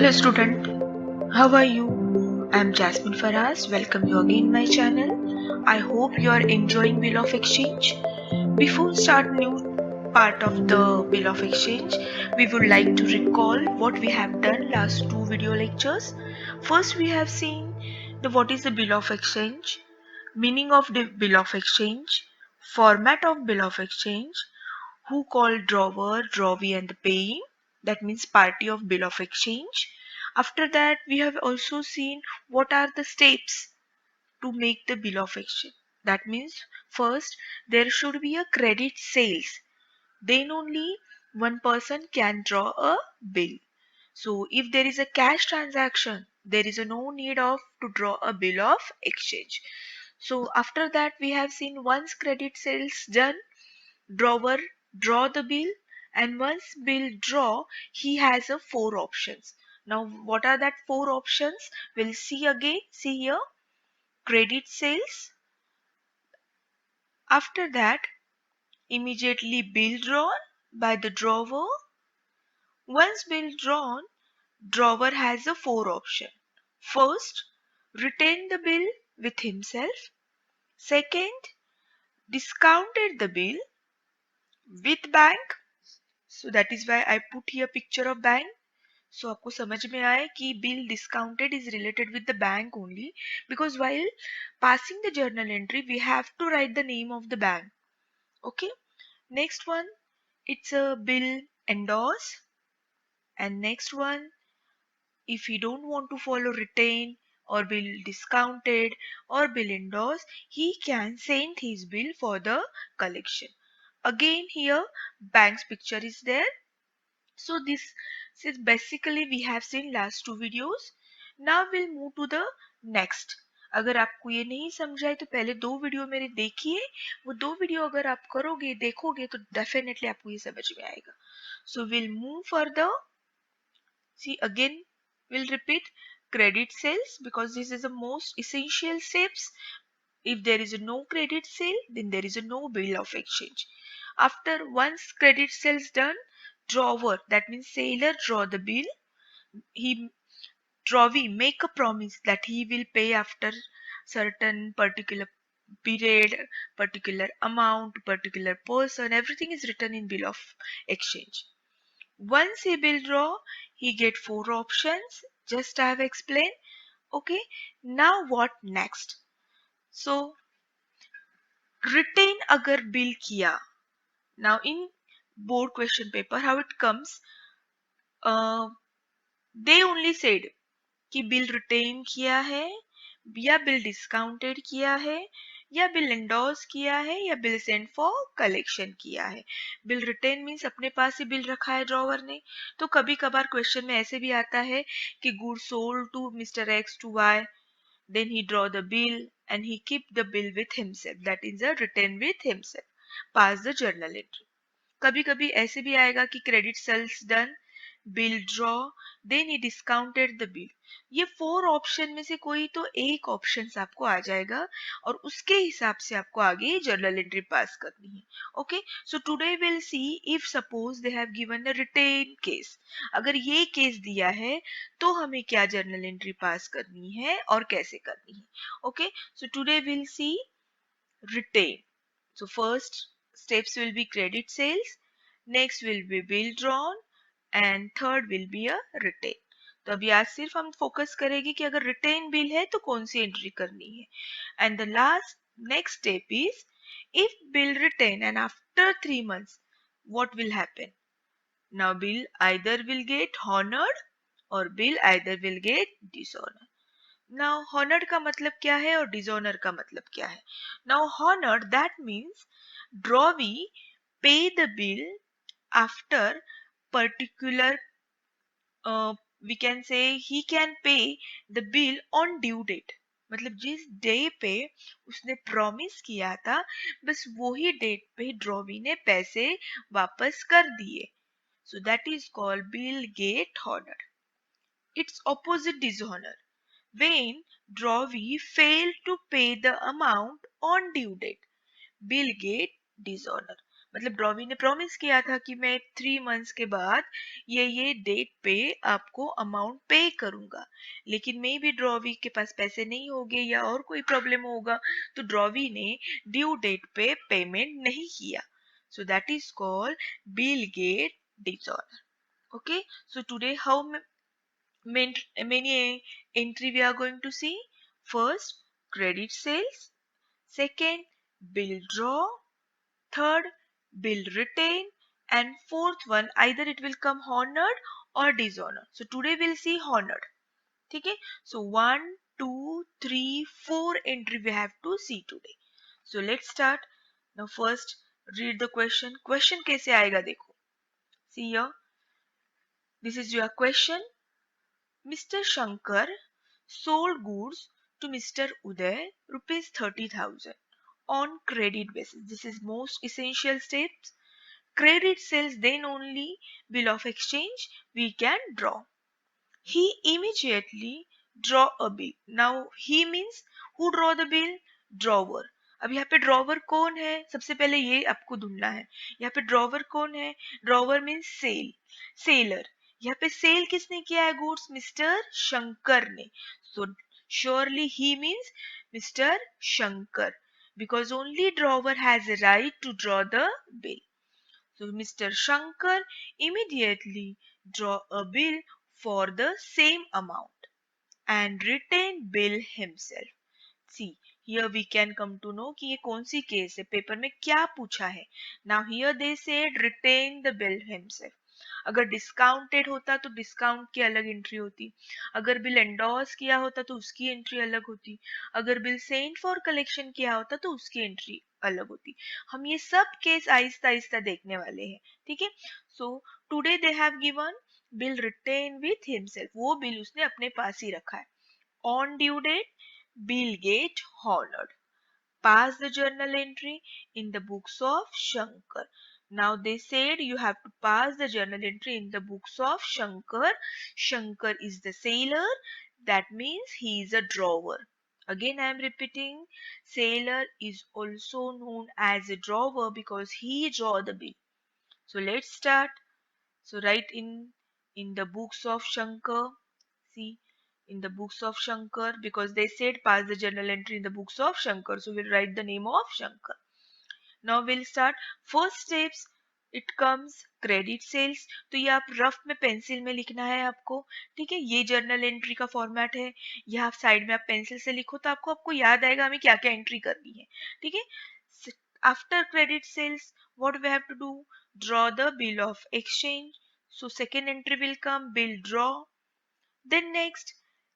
Hello student, how are you? I am Jasmine Faraz. Welcome you again my channel. I hope you are enjoying Bill of Exchange. Before start new part of the Bill of Exchange, we would like to recall what we have done last two video lectures. First we have seen the what is the Bill of Exchange, meaning of the Bill of Exchange, format of Bill of Exchange, who called drawer, drawee and the paying, that means party of bill of exchange. After that we have also seen what are the steps to make the bill of exchange. That means first there should be a credit sales, then only one person can draw a bill. So if there is a cash transaction, there is no need of to draw a bill of exchange. So after that we have seen once credit sales done, drawer draw the bill, and once bill draw he has a four options. Now what are that four options? We'll see again. See here, credit sales. After that immediately bill drawn by the drawer. Once bill drawn, drawer has a four option. First, retain the bill with himself. Second, discounted the bill with bank. So that is why I put here picture of bank. So आपको समझ में आए कि bill discounted is related with the bank only, because while passing the journal entry we have to write the name of the bank. Okay. Next one, it's a bill endorse. And next one, if he don't want to follow retain or bill discounted or bill endorse, he can send his bill for the collection. Again here bank's picture is there. So this is basically we have seen last two videos. Now we'll move to the next. अगर आपको ये नहीं समझा है तो पहले दो video मेरे देखिए. वो दो वीडियो अगर आप करोगे देखोगे तो डेफिनेटली आपको ये समझ में आएगा. So we'll move further. See again we'll repeat credit sales because this is the most essential steps. If there is no credit sale, then there is no bill of exchange. After once credit sales done, drawer, that means sailor draw the bill. He drawee make a promise that he will pay after certain particular period, particular amount, particular person. Everything is written in bill of exchange. Once he bill draw, he get four options. Just I have explained. Okay. Now what next? So retain अगर bill किया. Now in board question paper how it comes, they only said कि bill retain किया है या bill discounted किया है या bill endorse किया है या bill sent for collection किया है. bill retain means अपने पास ही bill रखा है ड्रॉवर ने. तो कभी कभार क्वेश्चन में ऐसे भी आता है कि goods sold to Mr. X to Y, then he draw the bill and he keep the bill with himself, that is a retain with himself, pass the journal entry. कभी कभी ऐसे भी आएगा कि credit sales done, bill draw, then he discounted the bill. ये four option में से कोई तो एक ऑप्शन आपको आ जाएगा और उसके हिसाब से आपको आगे जर्नल एंट्री पास करनी है. Okay. So today will see if suppose they have given a retain case. अगर ये केस दिया है तो हमें क्या जर्नल एंट्री पास करनी है और कैसे करनी है. Okay. So today will C retain. So first steps will be credit sales, next will be bill drawn and third will be a retain. तो अभी आज सिर्फ हम फोकस करेंगे कि अगर रिटेन बिल है तो कौन सी एंट्री करनी है. And the last next step is if bill retain and after 3 months what will happen. Now bill either will get honored or bill either will get dishonored. Now honored का मतलब क्या है और dishonor का मतलब क्या है. Now honored that means drawee pay the bill after particular, we can say he can pay the bill on due date. मतलब जिस डे पे उसने प्रॉमिस किया था बस वही डेट पे ड्रॉवी ने पैसे वापस कर दिए. So that is called bill get honour. It's opposite dishonour when drawee failed to pay the amount on due date. Bill get dishonor. मतलब ड्रॉवी ने प्रॉमिस किया था कि मैं 3 मंथ्स के बाद ये डेट पे आपको अमाउंट पे करूंगा, लेकिन मे भी ड्रॉवी के पास पैसे नहीं होंगे या और कोई प्रॉब्लम होगा, तो ड्रॉवी ने ड्यू डेट पे पेमेंट नहीं किया. So that is called Bill Gates dishonor. Okay, so today how many entry we are going to see? First, credit sales. Second, bill draw. Third, bill retain. And fourth one, either it will come honored or dishonored. So today we'll see honored. Okay? So 1, 2, 3, 4 entry we have to see today. So let's start. Now first read the question. Question कैसे आएगा देखो. See here. This is your question. Mr. Shankar sold goods to Mr. Uday rupees 30,000 on credit basis. This is most essential steps. Credit sells, then only bill of exchange we can draw. He immediately draw a bill. Now he means who draw the bill? Drawer. अब यहाँ पे drawer कौन है? सबसे पहले ये आपको ढूंढना है. यहाँ पे ड्रॉवर कौन है? Drawer means seller. यहाँ पे सेल किसने किया है गुड्स? मिस्टर शंकर ने. सो surely he means Mr. Shankar, because only drawer has a right to draw the bill. So Mr. Shankar immediately draw a bill for the same amount and retain bill himself. See, here we can come to know कि ये कौन सी case है, paper में क्या पूछा है. Now here they said retain the bill himself. अगर discounted होता तो डिस्काउंट की अलग एंट्री होती, अगर बिल एंडोर्स किया होता तो उसकी एंट्री अलग होती, अगर बिल सेंट फॉर कलेक्शन किया होता तो उसकी एंट्री अलग होती. हम ये सब केस आहिस्ता आहिस्ता देखने वाले हैं. ठीक है. So today they have given bill retain with himself. वो बिल उसने अपने पास ही रखा है. On due date bill get honoured. Pass the journal entry in the books of Shankar. Now they said you have to pass the journal entry in the books of Shankar. Shankar is the sailor. That means he is a drawer. Again I am repeating, sailor is also known as a drawer because he draw the bill. So let's start. So write in the books of Shankar. See, in the books of Shankar, because they said pass the journal entry in the books of Shankar, so we'll write the name of Shankar. Now we'll start. First steps, it comes credit sales. तो ये आप rough में pencil में लिखना है आपको. ठीक है, ये जर्नल एंट्री का फॉर्मेट है. ये आप साइड में आप पेंसिल से लिखो तो आपको याद आएगा हमें क्या क्या एंट्री करनी है. ठीक है. After credit sales, what we have to do? Draw the bill of exchange. So second entry will come bill draw. Then next,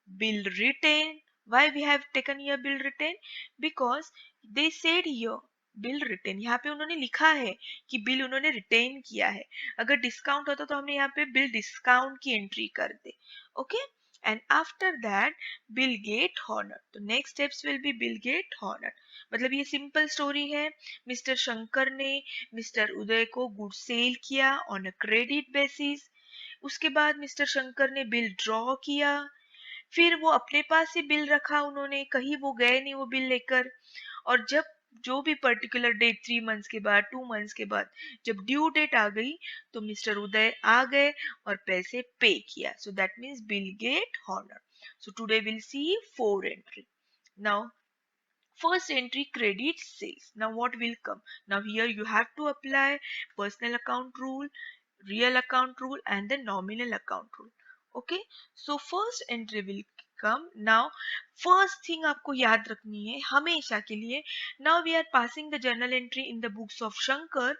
bill retain. Why we have taken here bill retain? Because they said here bill retain. यहाँ पे उन्होंने लिखा है कि bill उन्होंने retain किया है. अगर डिस्काउंट होता तो हमने यहाँ पे बिल डिस्काउंट की एंट्री कर दे. Okay. And after that bill get honour. तो next steps will be bill get honour. मतलब ये सिंपल स्टोरी है. मिस्टर शंकर ने मिस्टर उदय को गुड सेल किया ऑन अ क्रेडिट बेसिस. उसके बाद मिस्टर शंकर ने बिल ड्रॉ किया. फिर वो अपने पास ही बिल रखा उन्होंने, कहीं वो गए नहीं वो बिल लेकर. और जब जो भी पर्टिकुलर डेट 3 मंथ्स के बाद 2 मंथ्स के बाद जब ड्यू डेट आ गई तो मिस्टर उदय आ गए और पैसे पे किया. So that means bill get honour. So today will see 4 entry. Now first entry credit sales. Now what will come? Now here you have to apply personal account rule, real account rule and the nominal account rule. Okay, so first entry will come. Now first thing आपको याद रखनी है हमेशा के लिए. Now we are passing the journal entry in the books of Shankar.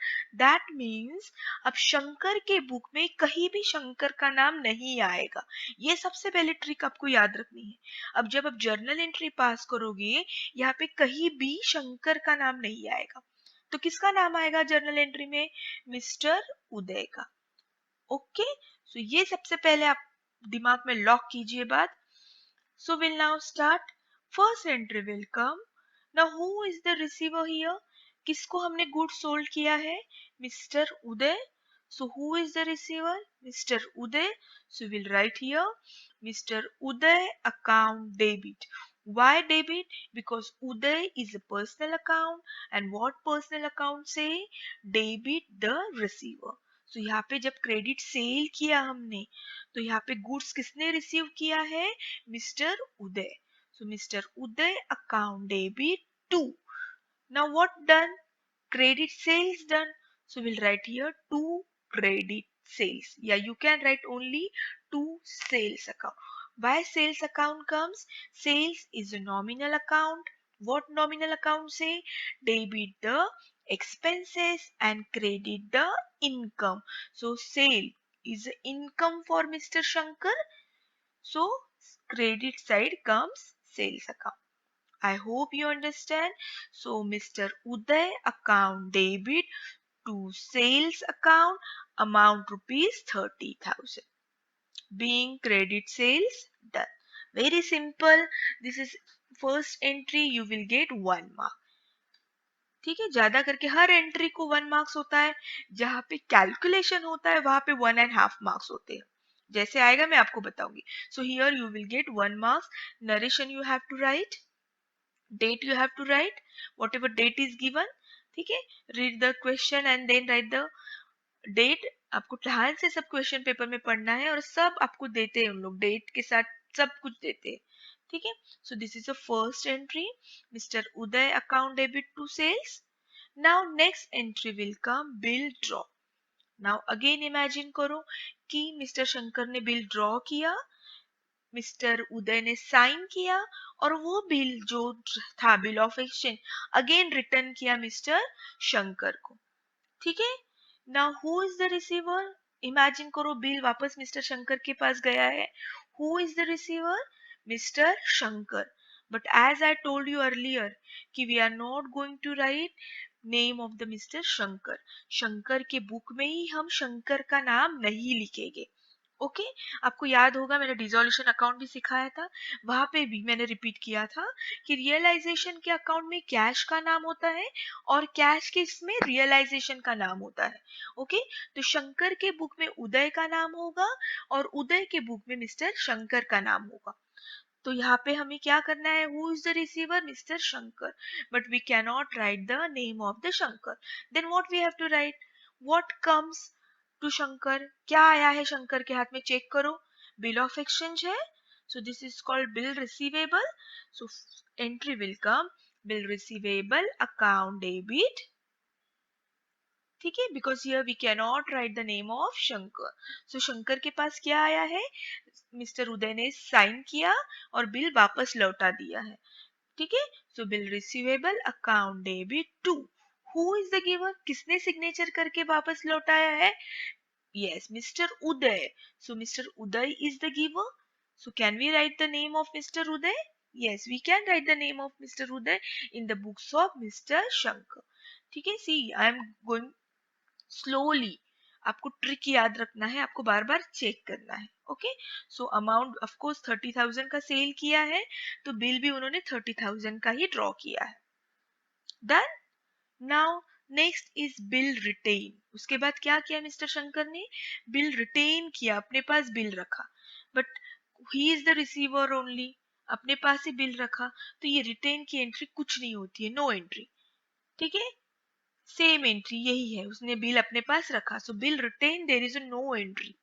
That means अब शंकर के book में कहीं भी शंकर का नाम नहीं आएगा. ये सबसे पहले ट्रिक आपको याद रखनी है. अब जब आप जर्नल एंट्री पास करोगे यहाँ पे कहीं भी शंकर का नाम नहीं आएगा. तो किसका नाम आएगा जर्नल एंट्री में? मिस्टर उदय का. ओके. सो ये सबसे पहले आप दिमाग में लॉक कीजिए बात. So will now start. First entry will come. Now who is the receiver here? किसको हमने गुड सोल्ड किया है? Mister Uday. So who is the receiver? Mr. Uday. So we'll write here Mr. Uday account debit. Why debit? Because Uday is a personal account, and what personal account say? Debit the receiver. So यहाँ पे जब credit sale किया हमने, तो यहाँ पे goods किसने receive किया है? Mister Uday. So Mr. Uday account debit to. Now what done? Credit sales done. So we'll write here to credit sales. Yeah, you can write only to sales account. Why sales account comes? Sales is a nominal account. What nominal account say? Debit the expenses and credit the income. So sale is income for Mr. Shankar. So credit side comes sales account. I hope you understand. So Mr. Uday account debit to sales account amount rupees 30,000. Being credit sales done. Very simple. This is first entry. You will get 1 mark. ठीक है, ज्यादा करके हर entry को 1 marks होता है. जहां पे calculation होता है वहां पे 1.5 मार्क्स होते हैं. जैसे आएगा मैं आपको बताऊंगी. So here you will get 1 marks. Narration you have to write. Date you have to write whatever date is given. ठीक है, read the question and then write the date. आपको ध्यान से सब क्वेश्चन पेपर में पढ़ना है और सब आपको देते हैं उन लोग डेट के साथ सब कुछ देते हैं. ठीक है, so this is the first entry. Mister Uday account debit to sales. Now next entry will come bill draw. Now again imagine करो कि मिस्टर शंकर ने बिल ड्रॉ किया, मिस्टर उदय ने साइन किया और वो बिल जो था bill of exchange again return किया मिस्टर शंकर को. ठीक है, now who is the receiver? Imagine करो बिल वापस मिस्टर शंकर के पास गया है. Who is the receiver? Mister Shankar. But as I told you earlier कि we are not going to write name of the mister Shankar. Shankar के बुक में ही हम शंकर का नाम नहीं लिखेंगे. ओके आपको याद होगा मैंने डिसोल्यूशन अकाउंट भी सिखाया था. वहां पे भी मैंने रिपीट किया था कि रियलाइजेशन के अकाउंट में कैश का नाम होता है और कैश के इसमें रियलाइजेशन का नाम होता है. ओके तो शंकर के बुक में उदय का नाम होगा और उदय के बुक में मिस्टर शंकर का नाम होगा. तो यहाँ पे हमें क्या करना है? Who is the receiver? Mister Shankar. But we can not write the name of the Shankar. Then what we have to write? What comes to Shankar? क्या आया है शंकर के हाथ में? चेक करो. बिल ऑफ एक्सचेंज है. So this is called bill receivable. So entry will come bill receivable account debit. ठीक है, because here we can not write the name of Shankar. So Shankar के पास क्या आया है? मिस्टर उदय ने साइन किया और बिल वापस लौटा दिया है. ठीक है, so bill receivable account debit to. Who is the giver? किसने सिग्नेचर करके वापस लौटाया है? Yes mister Uday. So mister Uday is the giver. So can we write the name of mister Uday? yes we can write the name of Mr. Uday in the books of Mr. Shankar. ठीक है, see I am going slowly. आपको trick याद रखना है, आपको बार बार check करना है. Okay so amount of course 30,000 का सेल किया है तो बिल भी उन्होंने 30,000 का ही ड्रॉ किया है. Done. Now next is bill retain. उसके बाद क्या किया मिस्टर शंकर ने? बिल रिटेन किया, अपने पास बिल रखा. But he is the receiver only, अपने पास ही बिल रखा. तो ये रिटेन की एंट्री कुछ नहीं होती है, नो एंट्री. ठीक है, सेम एंट्री यही है, उसने बिल अपने पास रखा. So bill retain there is no entry.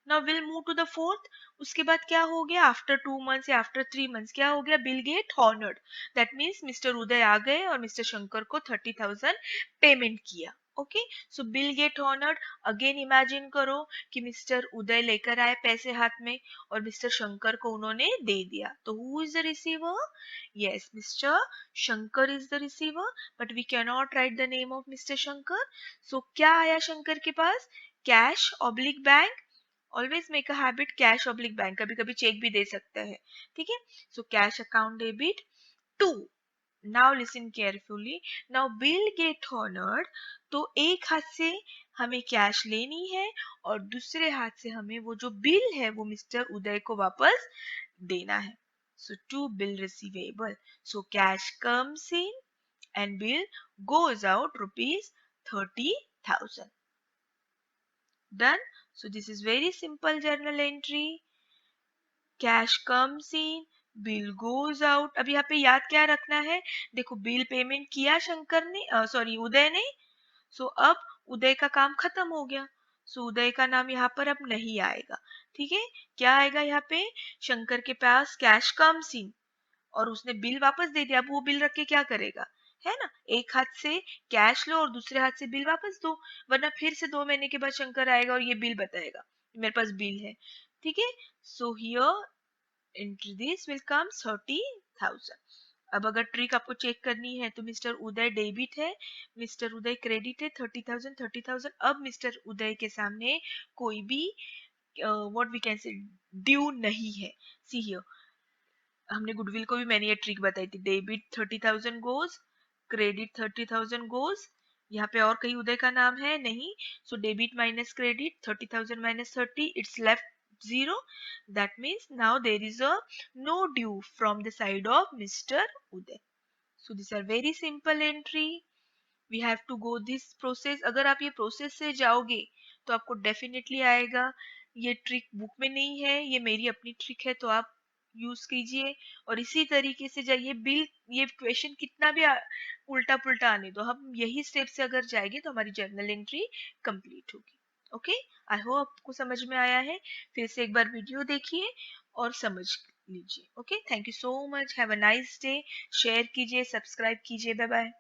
Now will move to the fourth. उसके बाद क्या हो गया? आफ्टर 2 मंथ्स या आफ्टर 3 मंथ्स क्या हो गया? Bill get honoured. That means mister Uday आ गए और मिस्टर शंकर को 30,000 पेमेंट किया. Okay so bill get honoured. Again imagine करो कि मिस्टर उदय लेकर आए पैसे हाथ में और मिस्टर शंकर को उन्होंने दे दिया. तो who is the receiver? Yes mister Shankar is the receiver. But we can not write the name of mister Shankar. So क्या आया शंकर के पास? Cash oblique bank. Always make a habit cash oblique bank, कभी कभी चेक भी दे सकते हैं. ठीक है, so cash account debit to. Now listen carefully. Now bill get honoured. तो एक हाथ से हमें कैश लेनी है और दूसरे हाथ से हमें वो जो बिल है वो मिस्टर उदय को वापस देना है. So to bill receivable. So cash comes in and bill goes out rupees 30,000. Done. So this is very simple journal entry. Cash comes in, bill goes out. अब यहाँ पे याद क्या रखना है, देखो बिल पेमेंट किया शंकर ने, सॉरी उदय ने, सो अब उदय का काम खत्म हो गया, सो उदय का नाम यहाँ पर अब नहीं आएगा। ठीक है, क्या आएगा यहाँ पे, शंकर के पास कैश कम्स इन और उसने बिल वापस दे दिया। अब वो बिल रख के क्या करेगा, है ना, एक हाथ से कैश लो और दूसरे हाथ से बिल वापस दो, वरना फिर से 2 महीने के बाद शंकर आएगा और ये बिल बताएगा मेरे पास बिल है। ठीक है, so here into this will come 30,000। अब अगर ट्रिक आपको चेक करनी है तो मिस्टर उदय डेबिट है, मिस्टर उदय क्रेडिट है, 30,000। अब मिस्टर उदय के सामने कोई भी what we can say due नहीं है। सी हियर, हमने गुडविल को भी मैंने ये ट्रिक बताई थी, डेबिट 30,000 गोज, क्रेडिट 30,000 गोज, यहाँ पे और कहीं उदय का नाम है नहीं, so debit minus credit, 30,000 minus 30, it's left 0, that means now there is a no due from the side of Mr. Uday। So these are very simple entry, we have to go this process. अगर आप ये process से जाओगे तो आपको definitely आएगा। ये trick book में नहीं है, ये मेरी अपनी ट्रिक है, तो आप यूज कीजिए और इसी तरीके से जाइए। बिल, ये क्वेश्चन कितना भी उल्टा पुल्टा आने दो, हम यही स्टेप से अगर जाएंगे तो हमारी जर्नल एंट्री कंप्लीट होगी। ओके, आई होप आपको समझ में आया है। फिर से एक बार वीडियो देखिए और समझ लीजिए। Okay, thank you so much, have a nice day. Share कीजिए, सब्सक्राइब कीजिए, बाय बाय।